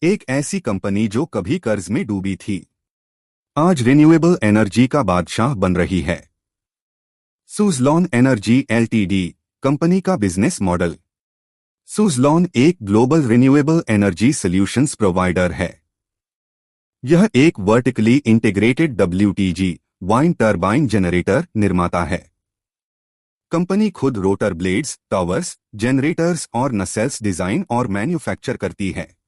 एक ऐसी कंपनी जो कभी कर्ज में डूबी थी, आज रिन्यूएबल एनर्जी का बादशाह बन रही है। सुज़लॉन एनर्जी एलटीडी कंपनी का बिजनेस मॉडल। सुज़लॉन एक global renewable energy solutions provider है। यह एक vertically integrated WTG wind turbine generator निर्माता है। कंपनी खुद रोटर ब्लेड्स, टावर्स, जनरेटर्स और नसेल्स डिजाइन और मैन्युफैक्चर करती है।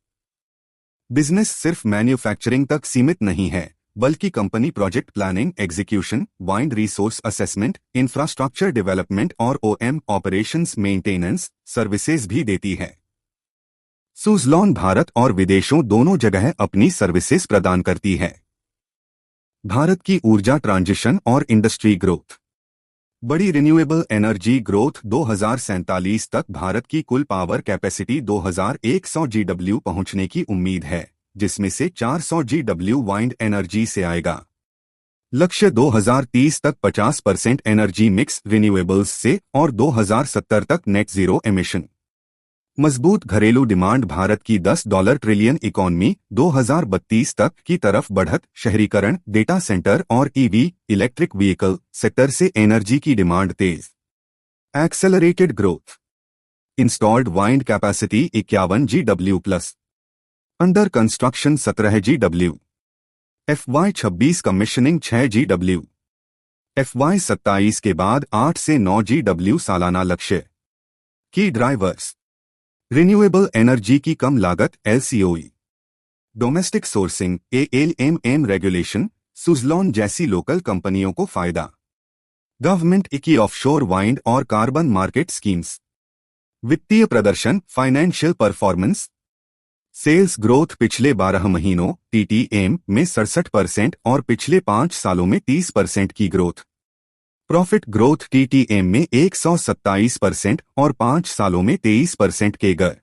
बिजनेस सिर्फ मैन्युफैक्चरिंग तक सीमित नहीं है, बल्कि company project planning, execution, wind resource assessment, infrastructure development और ओएम ऑपरेशंस मेंटेनेंस सर्विसेज भी देती है। सुज़लॉन भारत और विदेशों दोनों जगह अपनी सर्विसेज प्रदान करती है। भारत की ऊर्जा ट्रांजिशन और इंडस्ट्री ग्रोथ। बड़ी रिन्यूएबल एनर्जी ग्रोथ 2047 तक भारत की कुल पावर कैपेसिटी 2100 GW पहुंचने की उम्मीद है, जिसमें से 400 GW वाइंड एनर्जी से आएगा। लक्ष्य 2030 तक 50% एनर्जी मिक्स रिन्यूएबल्स से और 2070 तक नेट जीरो एमिशन। मजबूत घरेलू डिमांड। भारत की $10 ट्रिलियन इकॉनमी 2032 तक की तरफ बढ़त। शहरीकरण, डेटा सेंटर और ईवी इलेक्ट्रिक व्हीकल सेक्टर से एनर्जी की डिमांड तेज। Accelerated growth. Installed wind capacity 51 GW+। Under construction 17 GW। FY 26 commissioning 6 GW। FY 27 के बाद 8 से 9 GW सालाना लक्ष्य। की ड्राइवर्स। रिन्यूएबल एनर्जी की कम लागत LCOE, domestic sourcing ALMM regulation, Suzlon जैसी लोकल कंपनियों को फायदा। गवर्नमेंट की ऑफशोर वाइंड और कार्बन मार्केट स्कीम्स। वित्तीय प्रदर्शन फाइनेंशियल परफॉर्मेंस। सेल्स ग्रोथ पिछले 12 महीनों TTM में 67% और पिछले 5 सालों में 30% की ग्रोथ। प्रॉफिट ग्रोथ TTM में 127% और 5 सालों में 23% केगर।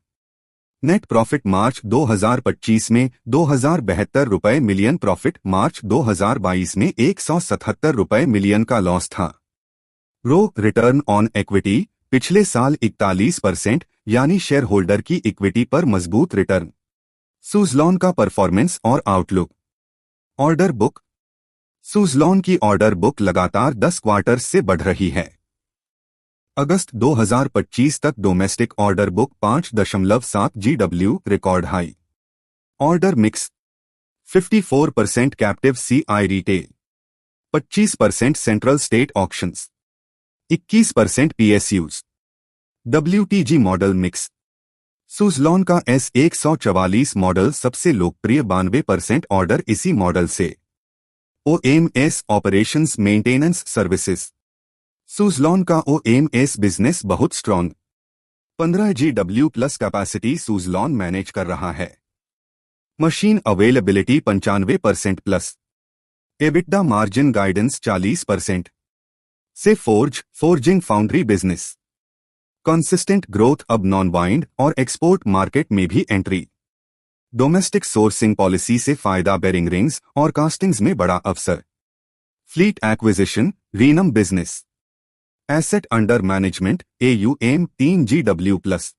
नेट प्रॉफिट मार्च 2025 में ₹2072 मिलियन। प्रॉफिट मार्च 2022 में ₹177 मिलियन का लॉस था। रो रिटर्न ऑन इक्विटी पिछले साल 41%, यानी शेयर होल्डर की इक्विटी पर मजबूत रिटर्न। सुज़लॉन का परफॉर्मेंस और आउटलुक। Order book. सुज़लॉन की ऑर्डर बुक लगातार 10 क्वार्टर्स से बढ़ रही है। अगस्त 2025 तक domestic order book 5.7 GW record high. Order mix 54% captive CI retail, 25% central state auctions, 21% PSUs। WTG model mix. Suzlon का S144 मॉडल सबसे लोकप्रिय। 92% ऑर्डर इसी मॉडल से। OMS operations maintenance services. Suzlon का OMS बिजनेस बहुत strong. 15 GW+ capacity Suzlon manage कर रहा है। Machine availability 95%+। EBITDA margin guidance 40% से forging foundry business. Consistent growth. अब नॉन वाइंड और एक्सपोर्ट मार्केट में भी एंट्री। डोमेस्टिक सोर्सिंग पॉलिसी से फायदा। बेरिंग रिंग्स और कास्टिंग्स में बड़ा अवसर। Fleet acquisition, Renom business. Asset under management AUM 3 GW+।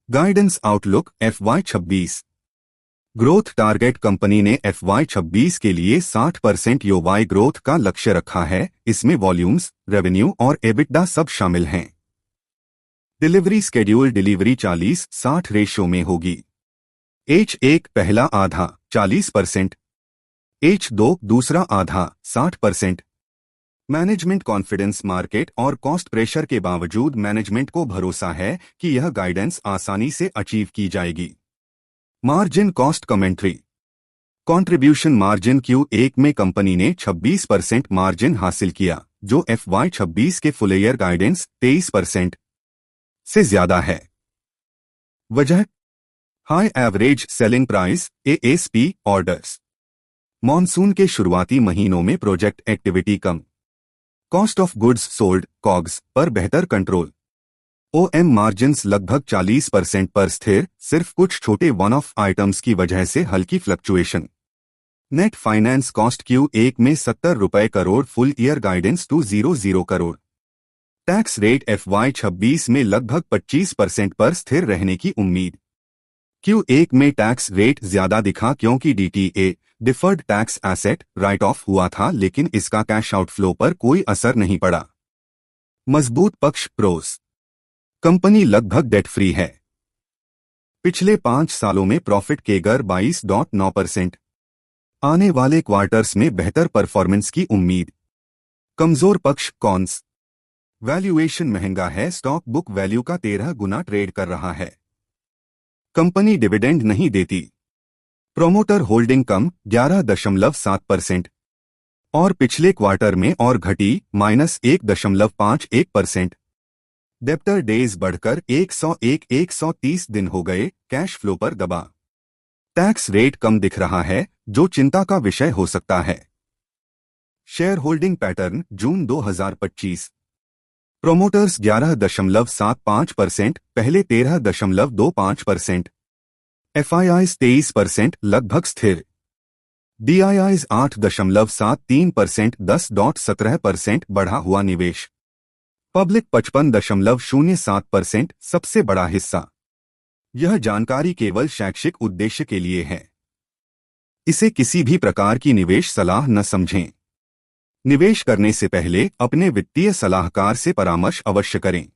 Guidance outlook FY 26। Growth target. Company ने FY 26 के लिए 60% YoY ग्रोथ का लक्ष्य रखा है। इसमें वॉल्यूम्स, रेवेन्यू और एबिटडा सब शामिल हैं। Delivery schedule. डिलीवरी 40-60 रेशियो में होगी। H1 पहला आधा 40%, H2 दूसरा आधा 60%। Management confidence. मार्केट और कॉस्ट प्रेशर के बावजूद मैनेजमेंट को भरोसा है कि यह गाइडेंस आसानी से अचीव की जाएगी। Margin cost commentary. Contribution margin Q1 में कंपनी ने 26% मार्जिन हासिल किया, जो FY 26 के फुल ईयर गाइडेंस 23% से ज्यादा है। वजह high average selling price ASP orders. Monsoon के शुरुआती महीनों में project activity come. Cost of goods sold COGS पर बेहतर कंट्रोल। OM मार्जिन्स लगभग 40% पर स्थिर, सिर्फ कुछ छोटे वन ऑफ आइटम्स की वजह से हल्की fluctuation. Net finance cost Q1 में ₹70 crore, full year guidance 200 crore. Tax rate FY 26 में लगभग 25% पर स्थिर रहने की उम्मीद। Q1 में टैक्स रेट ज्यादा दिखा क्योंकि DTA deferred tax asset right of हुआ था, लेकिन इसका कैश आउटफ्लो पर कोई असर नहीं पड़ा। मजबूत पक्ष प्रोस। कंपनी लगभग डेट फ्री है। पिछले 5 सालों में प्रॉफिट केगर 22.9%। आने वाले क्वार्टर्स में बेहतर परफॉर्मेंस की उम्मीद। कमजोर पक्ष कॉन्स। वैल्यूएशन महंगा है, स्टॉक बुक वैल्यू का 13 गुना ट्रेड कर रहा है। कंपनी डिविडेंड नहीं देती। प्रोमोटर होल्डिंग कम 11.7% और पिछले क्वार्टर में और घटी -1.51%। डेब्टर डेज बढ़कर 130 दिन हो गए, कैश फ्लो पर दबा। टैक्स रेट कम दिख रहा है, जो चिंता का विषय हो सकता है। शेयर होल्डिंग पैटर्न जून 2025। प्रोमोटर्स 11.75%, पहले 13.25%। FIIs 23%, लगभग स्थिर। DIIs 8.73%, 10.17% बढ़ा हुआ निवेश। पब्लिक 55.07%, सबसे बड़ा हिस्सा। यह जानकारी केवल शैक्षिक उद्देश्य के लिए है। इसे किसी भी प्रकार की निवेश सलाह न समझें। निवेश करने से पहले अपने वित्तीय सलाहकार से परामर्श अवश्य करें।